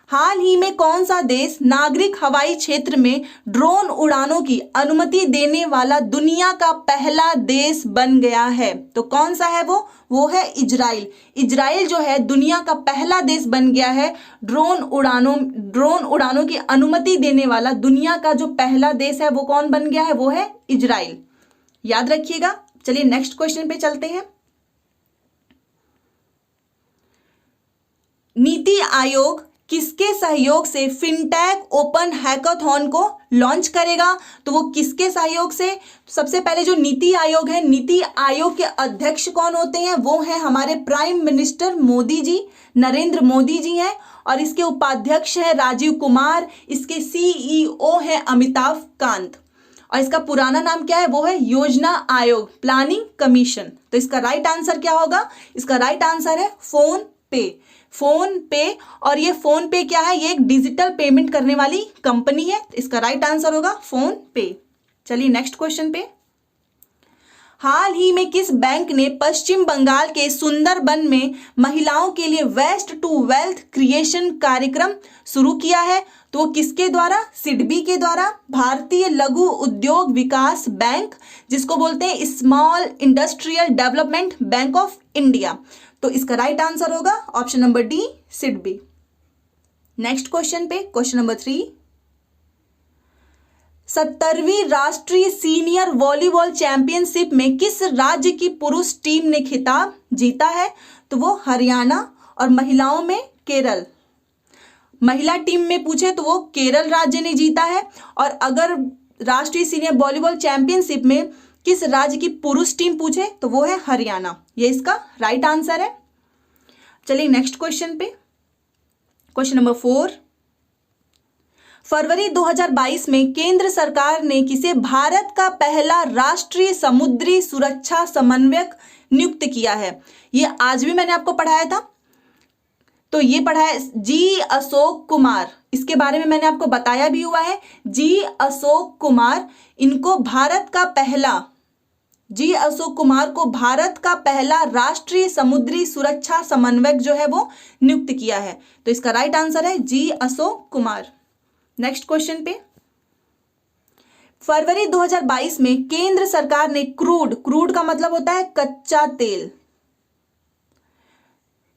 हाल ही में कौन सा देश नागरिक हवाई क्षेत्र में ड्रोन उड़ानों की अनुमति देने वाला दुनिया का पहला देश बन गया है? तो कौन सा है वो है इजराइल। इजराइल जो है दुनिया का पहला देश बन गया है ड्रोन उड़ानों की अनुमति देने वाला। दुनिया का जो पहला देश है वो कौन बन गया है? वो है इजराइल, याद रखिएगा। चलिए नेक्स्ट क्वेश्चन पे चलते हैं। नीति आयोग किसके सहयोग से फिनटेक ओपन हैकाथॉन को लॉन्च करेगा? तो वो किसके सहयोग से? सबसे पहले जो नीति आयोग है, नीति आयोग के अध्यक्ष कौन होते हैं? वो हैं हमारे प्राइम मिनिस्टर मोदी जी, नरेंद्र मोदी जी हैं। और इसके उपाध्यक्ष हैं राजीव कुमार, इसके सीईओ हैं अमिताभ कांत। और इसका पुराना नाम क्या है? वो है योजना आयोग, प्लानिंग कमीशन। तो इसका राइट आंसर क्या होगा? इसका राइट आंसर है फोन पे। फोन पे। और ये फोन पे क्या है? ये एक डिजिटल पेमेंट करने वाली कंपनी है। इसका राइट आंसर होगा फोन पे। चलिए नेक्स्ट क्वेश्चन पे। हाल ही में किस बैंक ने पश्चिम बंगाल के सुंदरबन में महिलाओं के लिए वेस्ट टू वेल्थ क्रिएशन कार्यक्रम शुरू किया है? तो वो किसके द्वारा? सिडबी के द्वारा, भारतीय लघु उद्योग विकास बैंक, जिसको बोलते हैं small industrial development bank of India. तो इसका राइट आंसर होगा option number D, SIDBI. Next question पे, क्वेश्चन नंबर 3, 70वीं राष्ट्रीय सीनियर वॉलीबॉल चैंपियनशिप में किस राज्य की पुरुष टीम ने खिताब जीता है? तो वो हरियाणा। और महिलाओं में केरल। महिला टीम में पूछे तो वो केरल राज्य ने जीता है। और अगर राष्ट्रीय सीनियर वॉलीबॉल चैंपियनशिप में किस राज्य की पुरुष टीम पूछे तो वो है हरियाणा। ये इसका राइट आंसर है। चलिए नेक्स्ट क्वेश्चन पे, क्वेश्चन नंबर 4, फरवरी 2022 में केंद्र सरकार ने किसे भारत का पहला राष्ट्रीय समुद्री सुरक्षा समन्वयक नियुक्त किया है? ये आज भी मैंने आपको पढ़ाया था। तो ये पढ़ा है जी अशोक कुमार। इसके बारे में मैंने आपको बताया भी हुआ है। जी अशोक कुमार, इनको भारत का पहला, जी अशोक कुमार को भारत का पहला राष्ट्रीय समुद्री सुरक्षा समन्वयक जो है वो नियुक्त किया है। तो इसका राइट आंसर है जी अशोक कुमार। नेक्स्ट क्वेश्चन पे, फरवरी 2022 में केंद्र सरकार ने क्रूड का मतलब होता है कच्चा तेल,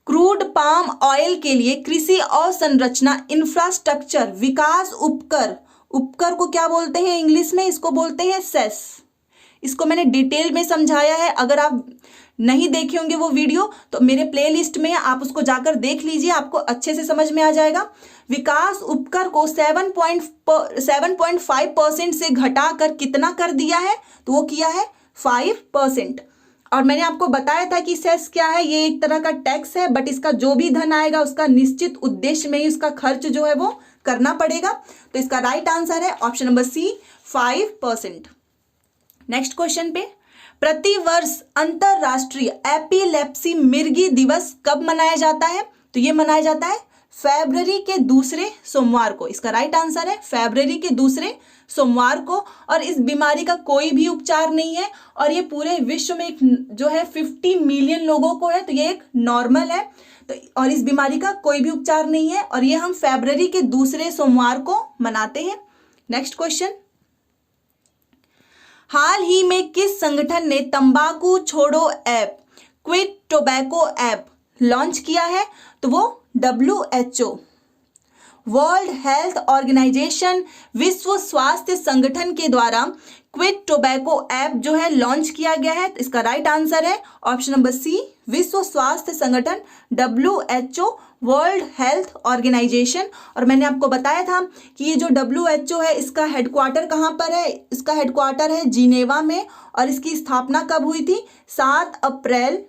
क्रूड पाम ऑयल के लिए कृषि अवसंरचना इंफ्रास्ट्रक्चर विकास उपकर को क्या बोलते हैं इंग्लिश में? इसको बोलते हैं सेस। इसको मैंने डिटेल में समझाया है। अगर आप नहीं देखे होंगे वो वीडियो तो मेरे प्लेलिस्ट में आप उसको जाकर देख लीजिए, आपको अच्छे से समझ में आ जाएगा। विकास उपकर को 7.5% से घटाकर कितना कर दिया है? तो वो किया है 5%। और मैंने आपको बताया था कि सेस क्या है, ये एक तरह का टैक्स है, बट इसका जो भी धन आएगा उसका निश्चित उद्देश्य में ही उसका खर्च जो है वो करना पड़ेगा। तो इसका राइट आंसर है option number C, 5%। Next question पे, प्रतिवर्ष अंतरराष्ट्रीय एपिलेप्सी मिर्गी दिवस कब मनाया जाता है? तो ये मनाया जाता है फरवरी के दूसरे सोमवार को। इसका राइट आंसर है फरवरी के दूसरे सोमवार को। और इस बीमारी का कोई भी उपचार नहीं है और ये पूरे विश्व में जो है 50 मिलियन लोगों को है, तो ये एक नॉर्मल है। तो और इस बीमारी का कोई भी उपचार नहीं है और ये हम फरवरी के दूसरे सोमवार को मनाते हैं। नेक्स्ट क्वेश्चन, हाल ही में किस संगठन ने तंबाकू छोड़ो app, quit tobacco app launch किया है? तो वो WHO, वर्ल्ड हेल्थ ऑर्गेनाइजेशन, विश्व स्वास्थ्य संगठन के द्वारा क्विट टोबैको ऐप जो है लॉन्च किया गया है। इसका राइट आंसर है ऑप्शन नंबर सी, विश्व स्वास्थ्य संगठन WHO, वर्ल्ड हेल्थ ऑर्गेनाइजेशन। और मैंने आपको बताया था कि ये जो WHO है इसका हेडक्वार्टर कहाँ पर है? इसका हेडक्वार्टर है जिनेवा में। और इसकी स्थापना कब हुई थी? 7 अप्रैल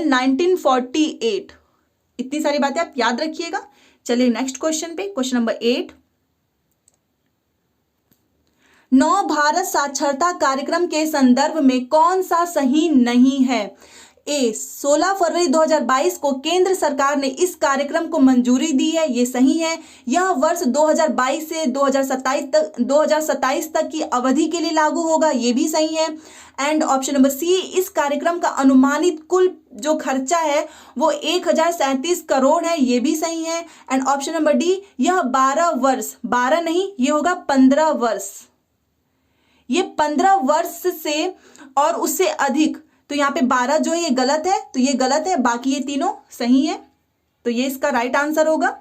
1948। इतनी सारी बातें आप याद रखिएगा। चलिए नेक्स्ट क्वेश्चन पे, क्वेश्चन नंबर 8, 9 भारत साक्षरता कार्यक्रम के संदर्भ में कौन सा सही नहीं है? ए 16 फरवरी 2022 को केंद्र सरकार ने इस कार्यक्रम को मंजूरी दी है, ये सही है। यह वर्ष 2022 से 2027 तक की अवधि के लिए लागू होगा, ये भी सही है। एंड ऑप्शन नंबर सी, इस कार्यक्रम का अनुमानित कुल जो खर्चा है वो 1037 करोड़ है, ये भी सही है। एंड ऑप्शन नंबर डी, यह 12 वर्ष, 12 नहीं, ये होगा 15 वर्ष, ये 15 वर्ष से और उससे अधिक, तो यहाँ पे 12 जो है ये गलत है, तो ये गलत है, बाकी ये तीनों सही है, तो ये इसका राइट आंसर होगा।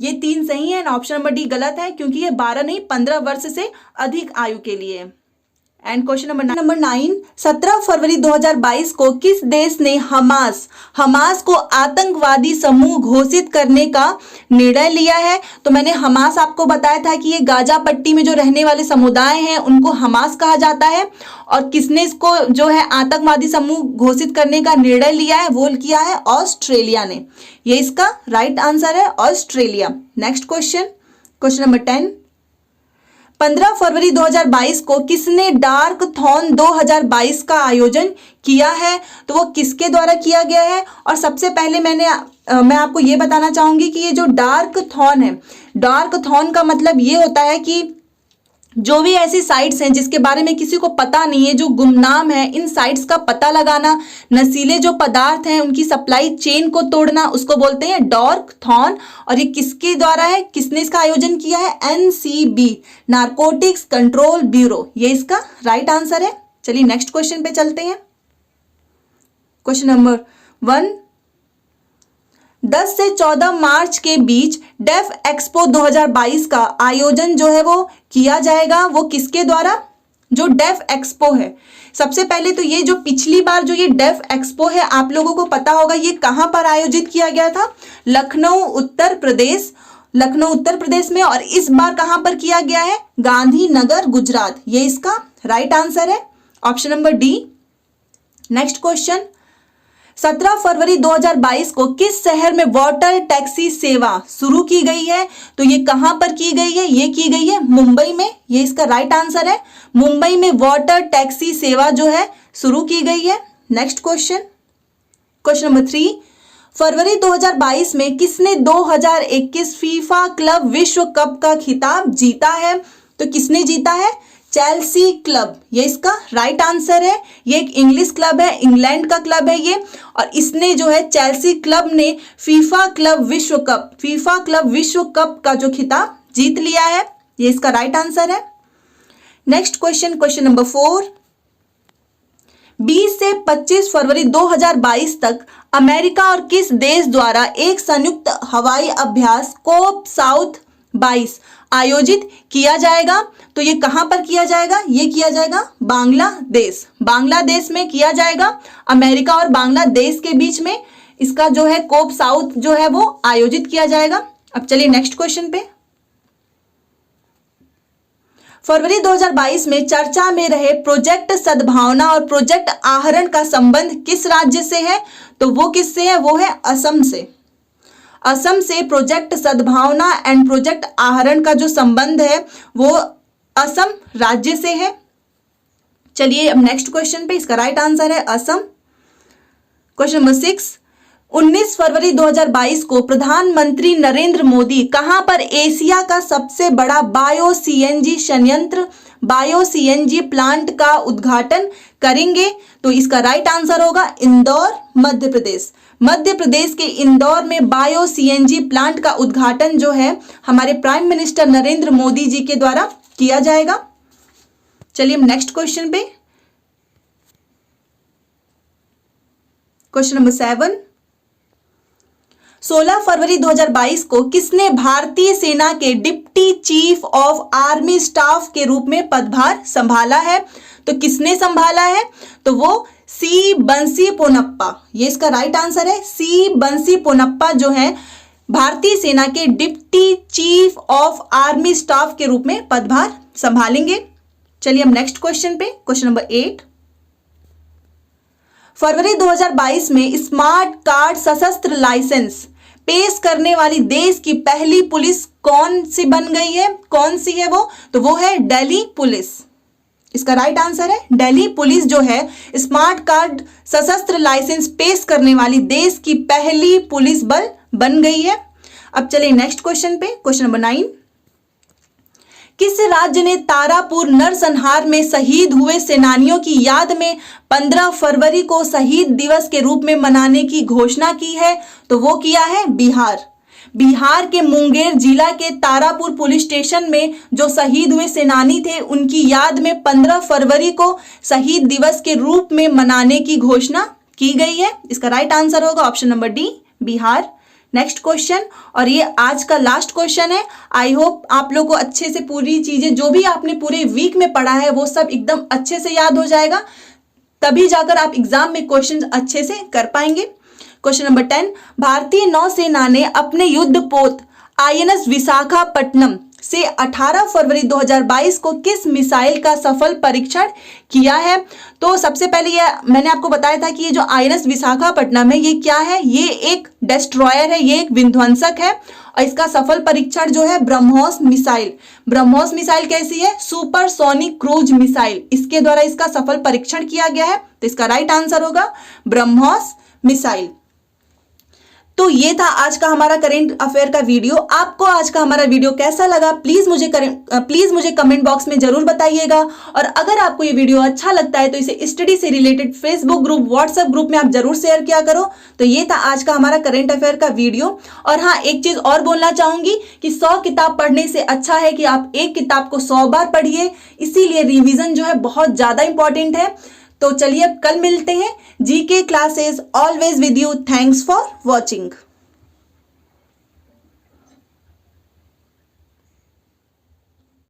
ये 3 सही है, ऑप्शन नंबर डी गलत है क्योंकि ये 12 नहीं 15 वर्ष से अधिक आयु के लिए। एंड क्वेश्चन नंबर 9, 17 फरवरी 2022 को किस देश ने हमास को आतंकवादी समूह घोषित करने का निर्णय लिया है? तो मैंने हमास आपको बताया था कि ये गाजा पट्टी में जो रहने वाले समुदाय हैं उनको हमास कहा जाता है। और किसने इसको जो है आतंकवादी समूह घोषित करने का निर्णय लिया है? वो किया है ऑस्ट्रेलिया ने, ये इसका राइट आंसर है, ऑस्ट्रेलिया। नेक्स्ट क्वेश्चन नंबर 10, 15 फरवरी 2022 को किसने डार्क थॉन 2022 का आयोजन किया है? तो वो किसके द्वारा किया गया है? और सबसे पहले मैं आपको ये बताना चाहूंगी कि ये जो डार्क थॉन है, डार्क थॉन का मतलब ये होता है कि जो भी ऐसी साइट्स हैं जिसके बारे में किसी को पता नहीं है, जो गुमनाम है, इन साइट्स का पता लगाना, नशीले जो पदार्थ हैं उनकी सप्लाई चेन को तोड़ना, उसको बोलते हैं डार्क थॉन। और ये किसके द्वारा है, किसने इसका आयोजन किया है? एनसीबी, नारकोटिक्स कंट्रोल ब्यूरो, ये इसका राइट आंसर है। चलिए नेक्स्ट क्वेश्चन पे चलते हैं। क्वेश्चन नंबर 1, 10 से 14 मार्च के बीच डेफ एक्सपो 2022 का आयोजन जो है वो किया जाएगा, वो किसके द्वारा? जो डेफ एक्सपो है, सबसे पहले तो ये जो पिछली बार जो ये डेफ एक्सपो है आप लोगों को पता होगा ये कहां पर आयोजित किया गया था? लखनऊ उत्तर प्रदेश में। और इस बार कहां पर किया गया है? गांधीनगर गुजरात, ये इसका राइट आंसर है, option number D. Next question, 17 फरवरी 2022 को किस शहर में वाटर टैक्सी सेवा शुरू की गई है? तो ये कहां पर की गई है? ये की गई है मुंबई में, ये इसका राइट आंसर है। मुंबई में वाटर टैक्सी सेवा जो है शुरू की गई है। नेक्स्ट क्वेश्चन नंबर 3, फरवरी 2022 में किसने 2021 फीफा क्लब विश्व कप का खिताब जीता है? तो किसने जीता है? चेल्सी क्लब, ये इसका राइट आंसर है। ये एक इंग्लिश क्लब है, इंग्लैंड का क्लब है ये, और इसने जो है चेल्सी क्लब ने फीफा क्लब विश्व कप का जो खिताब जीत लिया है, ये इसका राइट आंसर है। नेक्स्ट क्वेश्चन नंबर 4, 20 से 25 फरवरी 2022 तक अमेरिका और किस देश द्वारा एक संयुक्त हवाई अभ्यास कोप साउथ 22 आयोजित किया जाएगा? तो ये कहां पर किया जाएगा? ये किया जाएगा बांग्लादेश में किया जाएगा। अमेरिका और बांग्लादेश के बीच में इसका जो है कोप साउथ जो है वो आयोजित किया जाएगा। अब चलिए नेक्स्ट क्वेश्चन पे। फरवरी 2022 में चर्चा में रहे प्रोजेक्ट सद्भावना और प्रोजेक्ट आहरण का संबंध किस राज्य से है? तो वो किससे है? वो है असम से। असम से प्रोजेक्ट सद्भावना एंड प्रोजेक्ट आहरण का जो संबंध है वो असम राज्य से है। चलिए अब नेक्स्ट क्वेश्चन पे, इसका राइट आंसर है असम। क्वेश्चन नंबर 6, 19 फरवरी 2022 को प्रधानमंत्री नरेंद्र मोदी कहां पर एशिया का सबसे बड़ा बायो सीएनजी प्लांट का उद्घाटन करेंगे? तो इसका राइट आंसर होगा इंदौर, मध्य प्रदेश के इंदौर में बायो सीएनजी प्लांट का उद्घाटन जो है हमारे प्राइम मिनिस्टर नरेंद्र मोदी जी के द्वारा किया जाएगा। चलिए हम नेक्स्ट क्वेश्चन पे, क्वेश्चन नंबर 7, 16 फरवरी 2022 को किसने भारतीय सेना के deputy chief of army staff के रूप में पदभार संभाला है? तो किसने संभाला है? तो वो सी बंसी पोनप्पा, ये इसका राइट आंसर है। सी बंसी पोनप्पा जो है भारतीय सेना के deputy chief of army staff के रूप में पदभार संभालेंगे। चलिए हम नेक्स्ट क्वेश्चन पे, क्वेश्चन नंबर 8, फरवरी 2022 में स्मार्ट कार्ड सशस्त्र लाइसेंस पेश करने वाली देश की पहली पुलिस कौन सी बन गई है? कौन सी है वो? तो वो है दिल्ली पुलिस। इसका राइट आंसर है दिल्ली पुलिस जो है स्मार्ट कार्ड सशस्त्र लाइसेंस पेश करने वाली देश की पहली पुलिस बल बन गई है। अब चलिए नेक्स्ट क्वेश्चन पे, क्वेश्चन नंबर 9। किस राज्य ने तारापुर नरसंहार में शहीद हुए सेनानियों की याद में 15 फरवरी को शहीद दिवस के रूप में मनाने की घोषणा की है? तो वो किया है बिहार। बिहार के मुंगेर जिला के तारापुर पुलिस स्टेशन में जो शहीद हुए सेनानी थे उनकी याद में 15 फरवरी को शहीद दिवस के रूप में मनाने की घोषणा की गई है। इसका राइट आंसर होगा option number D, Bihar. Next question, और ये आज का लास्ट क्वेश्चन है। आई होप आप लोग को अच्छे से पूरी चीजें जो भी आपने पूरे वीक में पढ़ा है वो सब एकदम अच्छे से याद हो जाएगा, तभी जाकर आप एग्जाम में क्वेश्चन अच्छे से कर पाएंगे। क्वेश्चन नंबर 10, भारतीय नौसेना ने अपने युद्धपोत INS विशाखापट्टनम से 18 फरवरी 2022 को किस मिसाइल का सफल परीक्षण किया है? तो सबसे पहले ये मैंने आपको बताया था कि ये जो INS विशाखापट्टनम है ये क्या है? ये एक डेस्ट्रॉयर है, ये एक विध्वंसक है और इसका सफल परीक्षण जो है ब्रह्मोस मिसाइल। ब्रह्मोस मिसाइल कैसी है? सुपरसोनिक क्रूज मिसाइल, इसके द्वारा इसका सफल परीक्षण किया गया है। तो इसका राइट आंसर होगा ब्रह्मोस मिसाइल। तो ये था आज का हमारा करेंट अफेयर का वीडियो। आपको आज का हमारा वीडियो कैसा लगा प्लीज मुझे कमेंट बॉक्स में जरूर बताइएगा। और अगर आपको ये वीडियो अच्छा लगता है तो इसे स्टडी से related Facebook group, WhatsApp group में आप जरूर शेयर किया करो। तो ये था आज का हमारा करेंट अफेयर का वीडियो। और हाँ, एक चीज और बोलना चाहूंगी कि 100 किताब पढ़ने से अच्छा है कि आप एक किताब को 100 बार पढ़िए, इसीलिए रिविजन जो है बहुत ज्यादा इंपॉर्टेंट है। तो चलिए अब कल मिलते हैं। GK classes always with you. Thanks for watching.